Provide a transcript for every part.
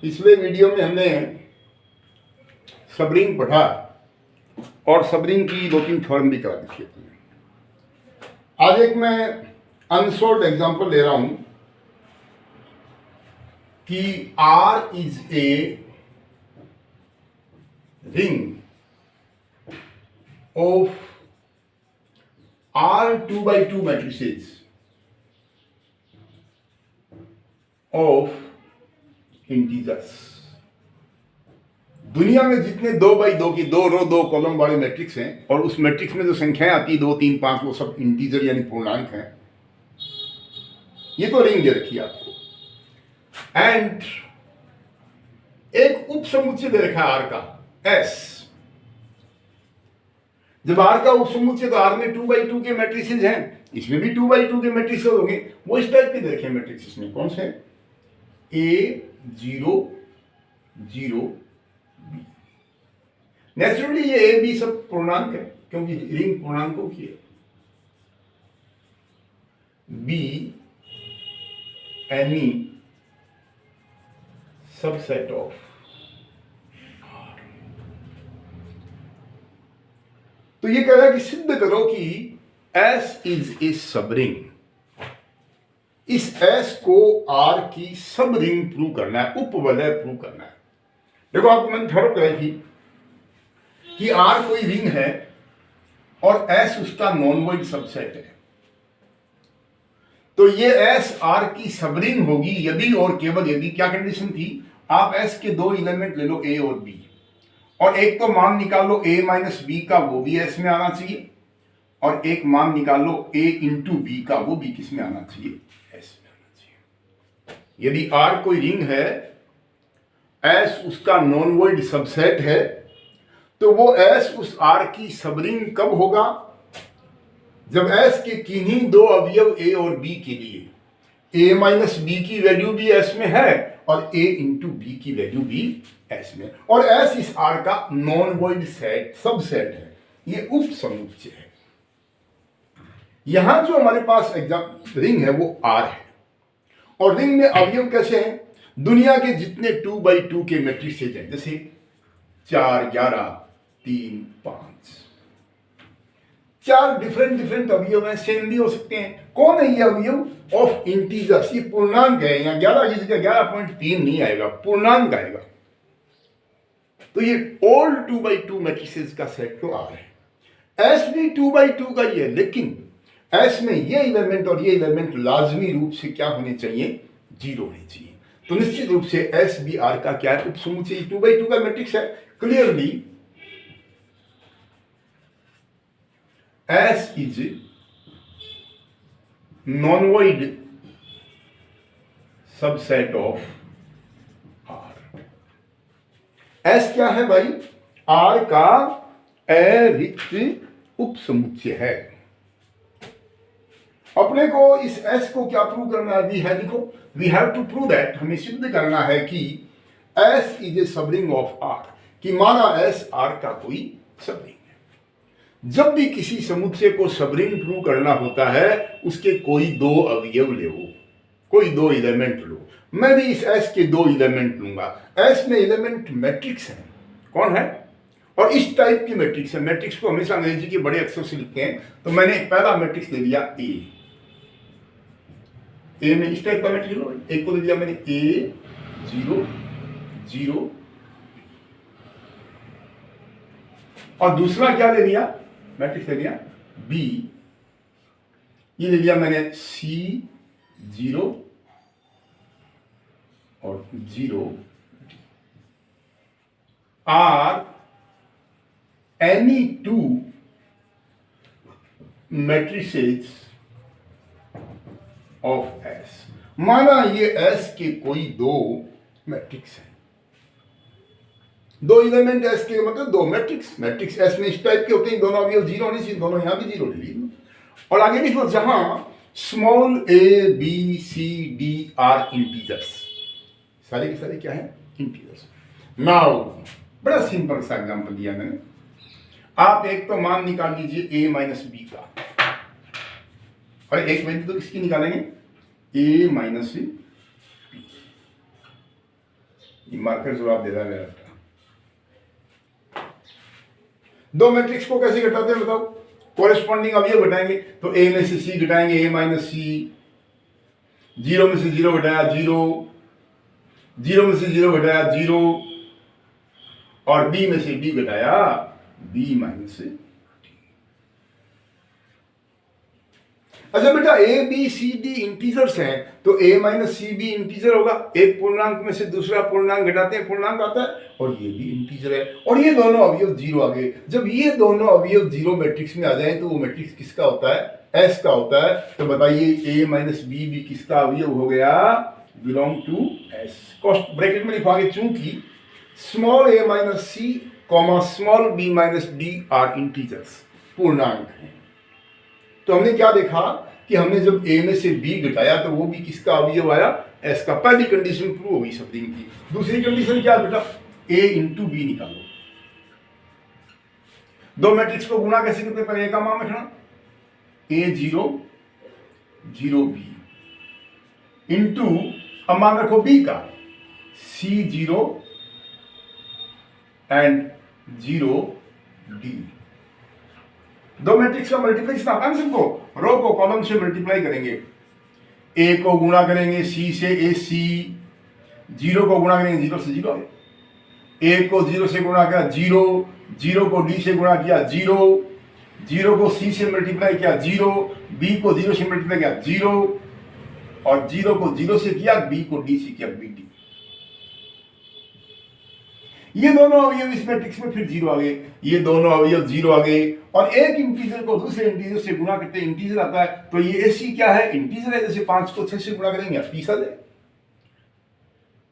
पिछले वीडियो में हमने सबरिंग पढ़ा और सबरिंग की 2-3 थ्योरम भी करा दी थी। आज एक मैं अनसोल्ड एग्जांपल ले रहा हूं कि R is a ring of R 2x2 matrices of integers. दुनिया में जितने 2x2 की 2 रो 2 कॉलम वाले मैट्रिक्स हैं और उस मैट्रिक्स में जो संख्याएं आती 2, 3, 5 वो सब इंटीजर यानी पूर्णांक हैं। ये तो रिंग दे रखी है आपको एंड एक उप समुच्चय दे रखा है आर का एस। जब आर का उप समुच्चय तो आर में 2x2 के मैट्रिसेस हैं, इसमें भी 2x2 के मैट्रिसेस होंगे। वो इस टाइप के दे रखे हैं मैट्रिक्स में। कौन से? A 0 0 B। नेचुरली ये A B सब पूर्णांक है क्योंकि रिंग पूर्णांकों की है। B any subset of R। तो ये कह रहा है कि सिद्ध करो कि S इज ए सबरिंग। इस S को R की सब रिंग प्रूव करना है, उपवलय प्रूव करना है। देखो आपको मैंने थोड़ा कराई थी कि R कोई रिंग है और S उसका नॉन वॉइड सबसेट है। तो ये S R की सब रिंग होगी यदि और केवल यदि क्या कंडीशन थी? आप S के 2 एलिमेंट ले लो A और B और एक तो मान निकाल लो A माइनस B का, वो भी S में आना चाहिए, और एक मान निकाल लो A इंटू B का, वो भी किस में आना चाहिए? यदि R कोई रिंग है, S उसका नॉन वॉइड सबसेट है, तो वो S उस R की सबरिंग कब होगा? जब S के किन्हीं 2 अवयव A और B के लिए A माइनस B की वैल्यू भी S में है और A इंटू B की वैल्यू भी S में, और S इस R का नॉन वॉइड सेट सबसेट है। ये उप समुच्चय है। यहां जो हमारे पास एग्जाम रिंग है वो R है और रिंग में अवयव कैसे हैं? दुनिया के जितने 2x2 के मैट्रिसेस हैं, जैसे 4, 11, 3, 5, 4 डिफरेंट अवयव हैं, सेम भी हो सकते हैं। कौन है ये अवयव? Of integers. ये पूर्णांक है। यहाँ 11 की जगह 11.3 नहीं आएगा, पूर्णांक आएगा। तो ये ऑल 2x2 मैट्रिसेस का सेट तो R है। S भी 2x2 का ही है, लेकिन S में ये एलिमेंट और ये एलिमेंट लाजमी रूप से क्या होने चाहिए? 0 होने चाहिए। तो निश्चित रूप से S भी R का क्या है? उपसमुच्चय। 2x2 का मैट्रिक्स है। Clearly S is non void subset of R। S क्या है भाई? R का अरिक्त उपसमुच्चय है। अपने को इस S को क्या प्रूव करना है? We have to prove that, हमें सिद्ध करना है कि S is a subring of R, कि माना S R का कोई सबरिंग है। जब भी किसी समुच्चय को सबरिंग प्रूव करना होता है, उसके कोई 2 अवयव ले, कोई 2 एलिमेंट लो। मैं भी इस S के 2 एलिमेंट लूंगा। S में एलिमेंट मैट्रिक्स है। कौन है? और इस टाइप की मैट्रिक्स है। मैट्रिक्स को हमेशा अंग्रेजी के बड़े अक्षर से लिखते हैं। तो मैंने पहला मैट्रिक्स ले लिया A में इस टाइप का मैट्रिक्स लो। एक को ले लिया मैंने A 0 0, और दूसरा क्या ले लिया? मैट्रिक्स ले लिया B। ये ले लिया मैंने C 0 और 0 R any 2 matrices of S। माना ये S के कोई 2 मैट्रिक्स हैं। 2 एलिमेंट S के मतलब 2 मैट्रिक्स S में इस टाइप के होते हैं। दोनों अवयव 0 होने चाहिए, दोनों यहां भी 0 ले लीजिए। और आगे देखो, जहां small a b c d are integers, सारे के सारे क्या है? इंटीजर्स। नाउ बड़ा सिंपल सा एग्जांपल दिया मैंने। आप एक तो मान निकाल लीजिए A माइनस B का, और एक वैल्यू तो किसकी निकालेंगे? A minus B। ये मार्कर जवाब दे रहा है मेरा बेटा। दो मैट्रिक्स को कैसे घटाते हैं बताओ? कोरेस्पॉन्डिंग अवयव घटाएंगे, तो ए में से सी घटाएंगे, ए माइनस सी, जीरो में से जीरो घटाया जीरो, जीरो में से जीरो घटाया जीरो, और बी में से डी घटाया बी माइनस डी। अच्छा बेटा, a b c d integers हैं, तो a minus c b integer होगा। एक पूर्णांक में से दूसरा पूर्णांक घटाते हैं, पूर्णांक आता है, और ये भी इंटीजर है, और ये दोनों अवयव जीरो आ गए। जब ये दोनों अवयव जीरो मैट्रिक्स में आ जाए तो वो मैट्रिक्स किसका होता है? एस का होता है। तो बताइए ए माइनस बी भी किसका अवयव हो गया? Belong to S. कॉस्ट ब्रैकेट में लिखवाएंगे, चूंकि small a minus c comma small b minus d are integers, पूर्णांक है। तो हमने क्या देखा कि हमने जब ए में से बी घटाया तो वो भी किसका अवयव आया? एस का। पहली कंडीशन प्रूव हो गई सब रिंग की। दूसरी कंडीशन क्या बेटा? ए इंटू बी निकालो। दो मैट्रिक्स को गुणा कैसे करते? पहले ए का मान रखना, ए जीरो जीरो बी इंटू, अब मान रखो बी का, सी जीरो एंड जीरो डी। दो मैट्रिक्स का मल्टीप्लिकेशन आता है सबको, रो को कॉलम से मल्टीप्लाई करेंगे। ए को गुणा करेंगे सी से, ए सी, जीरो को गुणा करेंगे जीरो से, जीरो। ए को जीरो से गुणा किया जीरो, जीरो को डी से गुणा किया जीरो, जीरो को सी से मल्टीप्लाई किया जीरो, बी को जीरो से मल्टीप्लाई किया जीरो, और जीरो को जीरो से किया, बी को डी से किया बी डी। ये दोनों अवयव इस मैट्रिक्स में फिर जीरो आ गए, ये दोनों अवयव जीरो आ गए, और एक इंटीजर को दूसरे इंटीजर से गुणा करते हैं, इंटीजर आता है, तो ये एसी क्या है? इंटीजर है। जैसे 5 को 6 से गुणा करेंगे 30 आ जाए।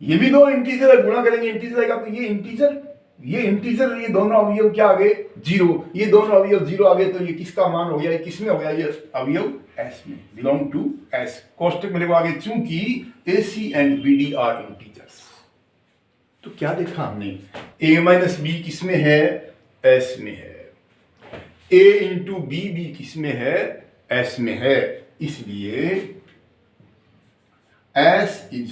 ये भी दो इंटीजर है, गुणा करेंगे इंटीजर आएगा, तो ये इंटीजर, ये दोनों अवयव क्या आ गए? जीरो। ये दोनों अवयव जीरो आ गए, तो ये किसका मान हो गया? ये किसमें हो गया? ये अवयव एस में, बिलोंग टू एस। कोष्टक में लिखो आगे, चूंकि a c and b d are integers. तो क्या देखा हमने? a माइनस बी किसमें है? एस में है। a इंटू बी भी किसमें है? एस में है। इसलिए S is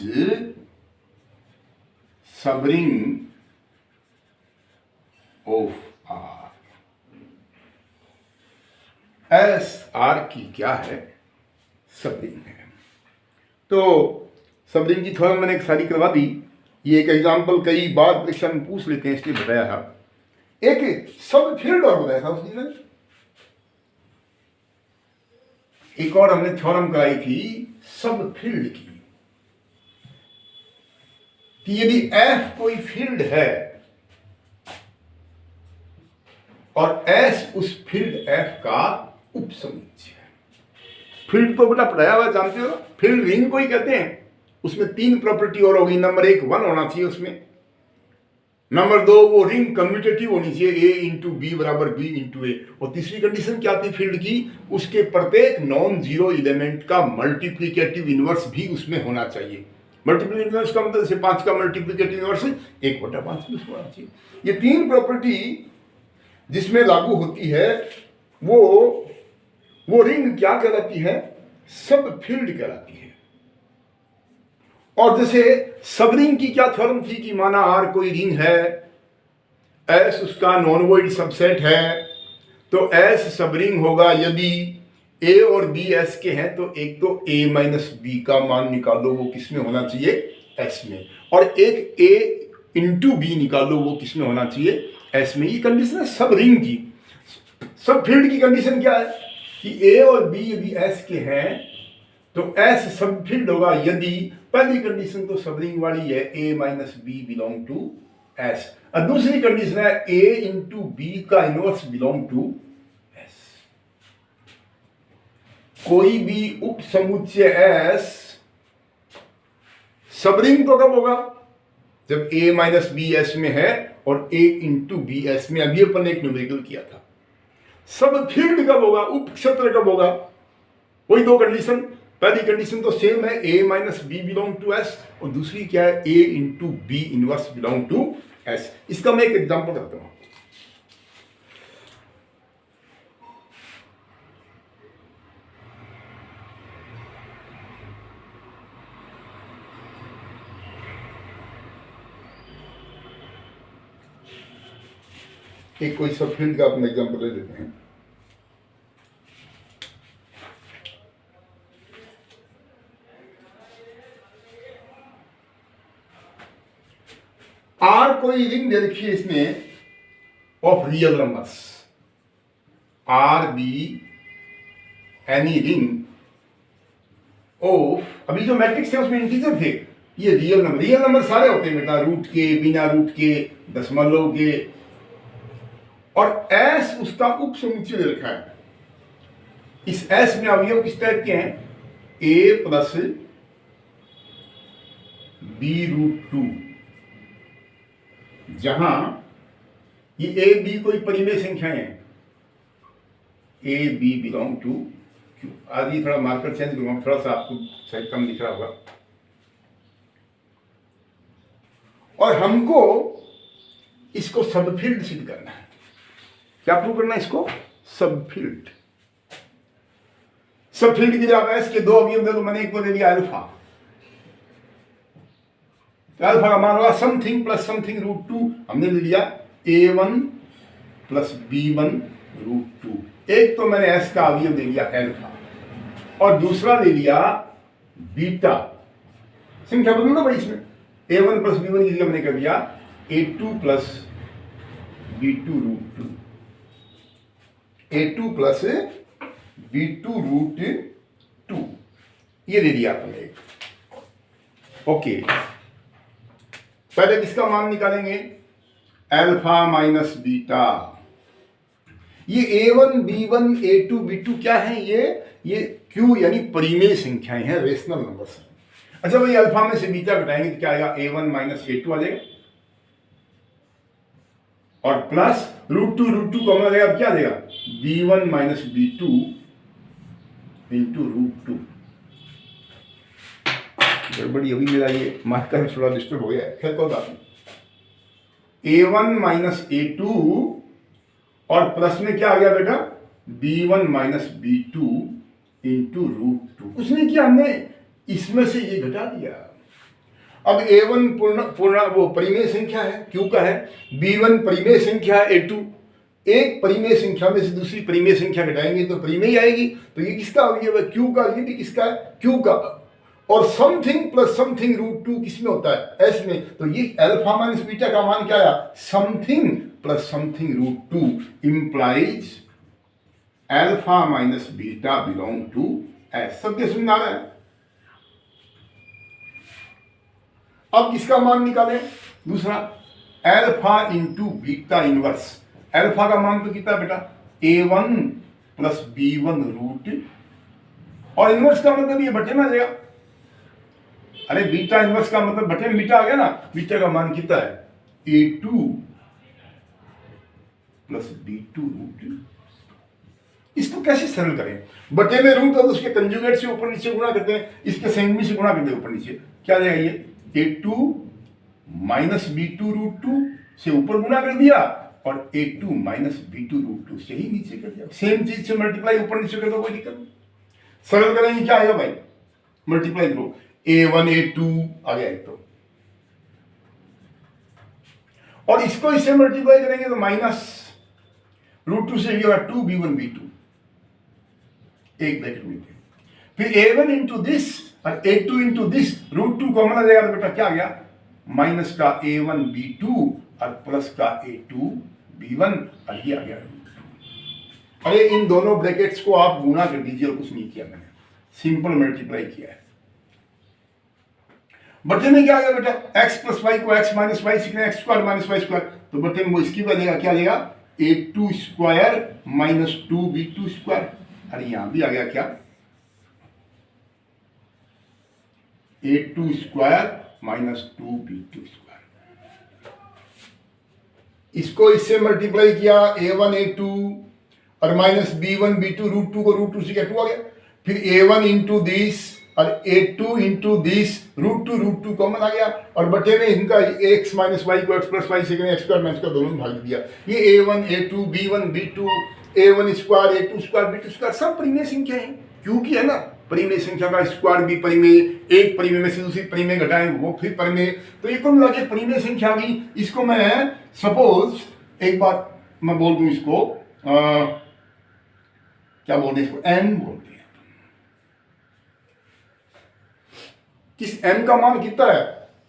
subring of R। S R की क्या है? सबरिंग है। तो सबरिंग की थोड़ा मैंने एक सारी करवा दी। ये एक एग्जाम्पल कई बार परीक्षा में पूछ लेते हैं, इसलिए बताया है। एक सब फील्ड और बताया था उस दिन, एक और हमने थ्योरम कराई थी सब फील्ड की, कि यदि एफ कोई फील्ड है और एस उस फील्ड एफ का उपसमुच्चय है। फील्ड तो बेटा पढ़ाया हुआ जानते हो, फील्ड रिंग को ही कहते हैं। उसमें 3 प्रॉपर्टी और होगी। नंबर 1 1 होना चाहिए उसमें। नंबर 2 वो रिंग कम्यूटेटिव होनी चाहिए, a इंटू बी बराबर b इंटू ए। और तीसरी कंडीशन क्या थी फील्ड की? उसके प्रत्येक नॉन जीरो एलिमेंट का मल्टीप्लिकेटिव इनवर्स भी उसमें होना चाहिए। मल्टीप्लिकेटिव इनवर्स का मतलब जैसे 5 का मल्टीप्लिकेटिव इनवर्स 1/5 भी उसमें होना चाहिए। ये 3 प्रॉपर्टी जिसमें लागू होती है वो रिंग क्या कहलाती है? सब फील्ड कहलाती है। और जैसे सब रिंग की क्या थ्योरम थी कि माना आर कोई रिंग है, एस उसका नॉन वॉइड सबसेट है, तो एस सब रिंग होगा यदि ए और बी एस के हैं, तो एक तो ए माइनस बी का मान निकालो, वो किसमें होना चाहिए? एस में। और एक ए इंटू बी निकालो, वो किसमें होना चाहिए? एस में। ये कंडीशन है सब रिंग की। सब फील्ड की कंडीशन क्या है कि ए और बी यदि एस के हैं तो एस सब फील्ड होगा यदि, पहली कंडीशन तो सब रिंग वाली है, a minus b belong to S. और दूसरी कंडीशन है ए इंटू बी का इनवर्स बिलोंग टू एस। कोई भी उप समुच्चय एस सब रिंग तो कब होगा? जब ए माइनस बी एस में है और ए इंटू बी एस में। अभी अपन ने एक न्यूमेरिकल किया था। सब फील्ड कब होगा? उप क्षेत्र कब होगा? वही 2 कंडीशन। पहली कंडीशन तो सेम है, a minus b belong to S, और दूसरी क्या है? a into b inverse belong to S. इसका मैं एक एग्जांपल करता हूं। एक कोई सब फील्ड का अपना एग्जाम्पल ले लेते हैं। आर कोई रिंग दे रखी है इसमें of real numbers, R be any ring of, अभी जो मैट्रिक्स है उसमें इंटीजर थे, ये रियल नंबर सारे होते हैं बेटा, रूट के, बिना रूट के, दशमलव के, और एस उसका उप समुच्चय दे रखा है। इस एस में अवयव किस टाइप के हैं, a plus b root two, जहां ये ए बी कोई परिमेय संख्याएं हैं, a b belong to Q. आदि थोड़ा मार्कर चेंज करूंगा, थोड़ा सा आपको शायद कम दिख रहा होगा। और हमको इसको सबफील्ड सिद्ध करना है। क्या प्रूव करना है इसको, सबफील्ड। सबफील्ड के लिए आप एस के दो अवयव दे दो, मैंने एक को दे दिया अल्फा, तो अल्फा का मान होगा something plus something root two, हमने ले लिया a1 plus b1 root two. एक तो मैंने एस का अवयव दे लिया अल्फा, और दूसरा ले लिया बीटा। संख्या बदल दो भाई इसमें, a1 प्लस b1 की जगह मैंने कर दिया a2 plus b2 root two, a2 plus b2 root two, ये दे दिया आपने एक। ओके, पहले किसका मान निकालेंगे, अल्फा माइनस बीटा। ये a1 b1 a2 b2 क्या है, ये q यानी परिमेय संख्याएं हैं, रेशनल नंबर्स हैं। अच्छा भाई, अल्फा में से बीटा घटाएंगे तो क्या आएगा, a1 माइनस a2 आ जाएगा, और प्लस रूट टू कॉमन आ जाएगा, अब क्या आ जाएगा, b1 minus b2 into root two. गड़बड़ी अभी मेरा ये मार्कर थोड़ा डिस्टर्ब हो गया है, खैर कोई बात नहीं। a1 माइनस a2 और प्लस में क्या आ गया बेटा, b1 minus b2 into root two. उसने क्या, हमने इसमें से ये घटा दिया। अब a1 पूर्ण वो परिमेय संख्या है, q का है, b1 परिमेय संख्या है, a2, एक परिमेय संख्या में से दूसरी परिमेय संख्या घटाएंगे तो परिमेय आएगी। तो ये किसका अवयव है, q का, ये भी किसका है, q का। और something plus something root two किसमें होता है, एस में। तो ये अल्फा माइनस बीटा का मान क्या आया, something plus something root two, implies alpha minus beta belong to S. सबके समझ आ रहा है। अब किसका मान निकालें, दूसरा alpha into beta inverse. Alpha का मान तो कितना बेटा, a1 प्लस b1 रूट, और इनवर्स का मतलब ये बटे में आ जाएगा। अरे बीटा इनवर्स का मतलब बटे में बीटा आ गया ना। बीटा का मान कितना है, a2 प्लस b2 रूट। इसको कैसे सरल करें, बटे में रूट और उसके कंजुगेट से ऊपर नीचे गुणा करते हैं, इसके सेंगमी से गुणा करते हैं ऊपर नीचे, क्या आ जाएगा, ये a2 minus b2 root two से ऊपर गुणा कर दिया, और a2 minus b2 root two से ही नीचे कर दिया। सेम चीज से मल्टीप्लाई ऊपर नीचे कर दो, कोई दिक्कत नहीं। सरल करेंगे क्या आएगा भाई, मल्टीप्लाई करो, a1 a2 आ गया एक तो, और इसको इससे मल्टीप्लाई करेंगे तो माइनस रूट टू से ये होगा 2b1 b2, एक ब्रैकेट में। फिर a1 इंटू दिस और a2 into this, root two common आ जाएगा तो बेटा क्या आ गया, माइनस का a1 b2 और प्लस का a2 b1, और ये आ गया रूट टू। अरे इन दोनों ब्रैकेट्स को आप गुणा कर दीजिए, और कुछ नहीं किया मैंने, सिंपल मल्टीप्लाई किया है। बटे में क्या आ गया बेटा, x प्लस वाई को x माइनस वाई सीखना है, x square minus y square, तो बटे में वो इसकी बनेगा, क्या देगा, a2 square minus 2b2 square. अरे यहां भी आ गया क्या, a2 square minus 2b2 square. इसको इससे मल्टीप्लाई किया, a1 a2 और minus b1 b2, root two को रूट टू से क्या 2 आ गया। फिर a1 इंटू दिस और a2 into this, root two common आ गया, और बटे में इनका x माइनस वाई को x प्लस वाई से एक्स स्क्वायर माइनस का दोनों भाग दिया। ये a1 a2 b1 b2, a1 square a2 square b2 square, सब परिमेय संख्या है, क्योंकि है ना, परिमेय संख्या का स्क्वायर भी परिमेय, एक परिमेय में से दूसरी परिमेय घटाएं वो फिर परिमेय, तो ये कुल मिला के परिमेय संख्या की। इसको मैं सपोज एक बार मैं बोल दूं इसको क्या बोलते हैं इसको, n बोलते हैं। किस n का मान कितना है,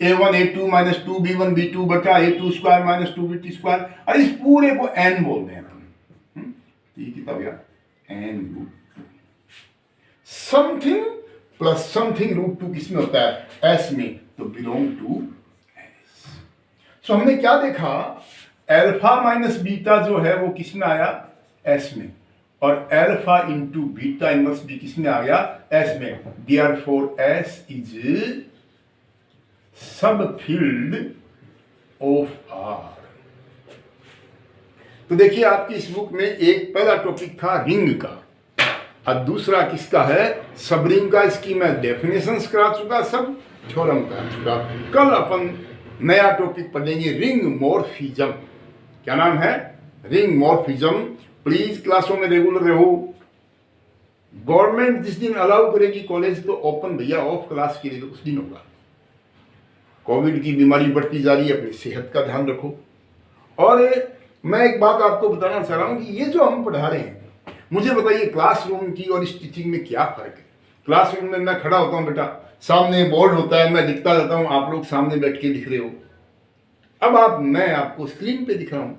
a1 a2 minus 2b1 b2 बटा a2 square minus 2b2 square, और इस पूरे को n बोलते हैं अपन। ये कितना हो गया, n root two. Something plus something root two किसमें होता है, s में, तो बिलोंग टू s। सो हमने क्या देखा, अल्फा माइनस बीटा जो है वो किसमें आया, s में, और अल्फा इंटू बीटा इनवर्स भी किसमें आ गया, s में। देयरफॉर s इज सब फील्ड ऑफ R। तो देखिए आपकी इस बुक में एक पहला टॉपिक था रिंग का, और दूसरा किसका है, सब रिंग का। इसकी मैं डेफिनेशंस करा चुका, सब थ्योरम करा चुका। कल अपन नया टॉपिक पढ़ेंगे, रिंग मॉर्फिज्म। क्या नाम है, रिंग मॉर्फिज्म। प्लीज क्लासों में रेगुलर रहो। गवर्नमेंट जिस दिन अलाउ करेगी कॉलेज तो ओपन, भैया ऑफ क्लास के लिए तो उस दिन होगा। कोविड की बीमारी बढ़ती जा रही है, अपनी सेहत का ध्यान रखो। और मैं एक बात आपको बताना चाह रहा हूं कि ये जो हम पढ़ा रहे हैं, मुझे बताइए क्लासरूम की और इस टीचिंग में क्या फर्क है। क्लासरूम में मैं खड़ा होता हूं बेटा, सामने बोर्ड होता है, मैं लिखता रहता हूं, आप लोग सामने बैठ के लिख रहे हो। अब मैं आपको स्क्रीन पे दिख रहा हूं,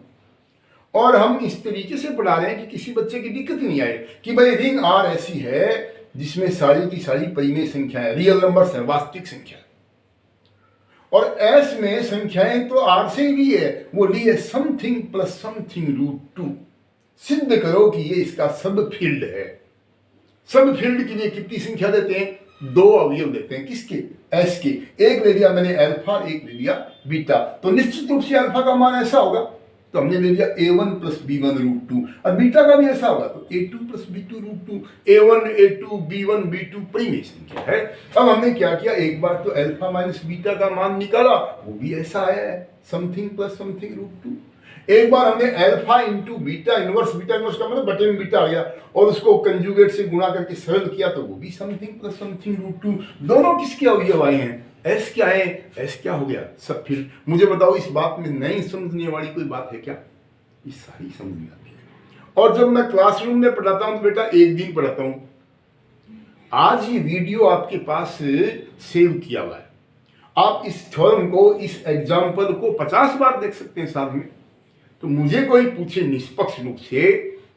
और हम इस तरीके से पढ़ा रहे हैं कि किसी बच्चे की दिक्कत नहीं आए कि भाई रिंग R ऐसी है जिसमें सारी की सारी परिमेय संख्याएं, रियल नंबर्स हैं, वास्तविक संख्या, और S में संख्याएं तो R से भी है, वो ली है something plus something root two. सिद्ध करो कि ये इसका सब फील्ड है। सब फील्ड के लिए कितनी संख्या देते हैं, 2 अवयव देते हैं। किसके, S के। एक ले लिया मैंने अल्फा, एक ले लिया बीटा, तो निश्चित रूप से अल्फा का मान ऐसा होगा, तो हमने ले लिया a1 plus b1 root two, और बीटा का भी ऐसा होगा, तो a2 plus b2 root to. a1 a2 b1 b2 परिमेय संख्या है। अब हमने क्या किया, एक बार तो अल्फा माइनस बीटा का मान निकाला, वो भी ऐसा आया है, something plus something root two. एक बार हमने alpha into beta inverse, beta inverse का मतलब बटे में बीटा आ गया, और उसको कंजुगेट से गुणा करके सरल किया, तो वो भी something plus something root two. दोनों किसके अवयव आए हैं, S क्या है, S क्या हो गया, सब फील्ड। मुझे बताओ इस बात में नहीं समझने वाली कोई बात है क्या, ये सारी समझ में आती है। और जब मैं क्लासरूम में पढ़ाता हूं तो बेटा एक दिन पढ़ाता हूं। आज ये वीडियो आपके पास सेव किया हुआ है, आप इस थ्योरम को, इस एग्जाम्पल को 50 बार देख सकते हैं साथ में। तो मुझे कोई पूछे निष्पक्ष रूप से,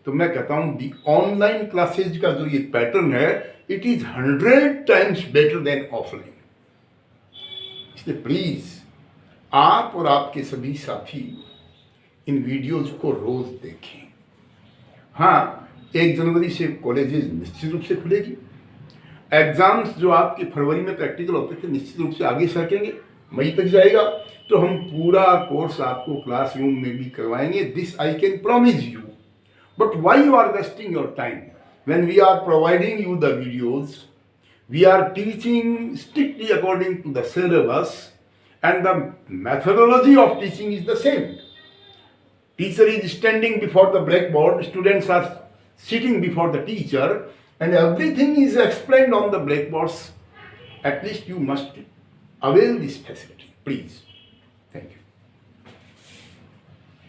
तो मैं कहता हूं दी ऑनलाइन क्लासेज का जो ये पैटर्न है, it is 100 times better than offline. इसलिए प्लीज आप और आपके सभी साथी इन वीडियोज को रोज देखें। हाँ, 1 जनवरी से कॉलेजेस निश्चित रूप से खुलेगी। एग्जाम्स जो आपके फरवरी में प्रैक्टिकल होते थे निश्चित रूप से आगे सकेंगे, मई तक जाएगा। तो हम पूरा कोर्स आपको क्लासरूम में भी करवाएंगे, this I can promise you. But why you are wasting your time when we are providing you the videos? We are teaching strictly according to the syllabus, and the methodology of teaching is the same. Teacher is standing before the blackboard, students are sitting before the teacher, and everything is explained on the blackboards. At least you must avail this facility, please. Thank you.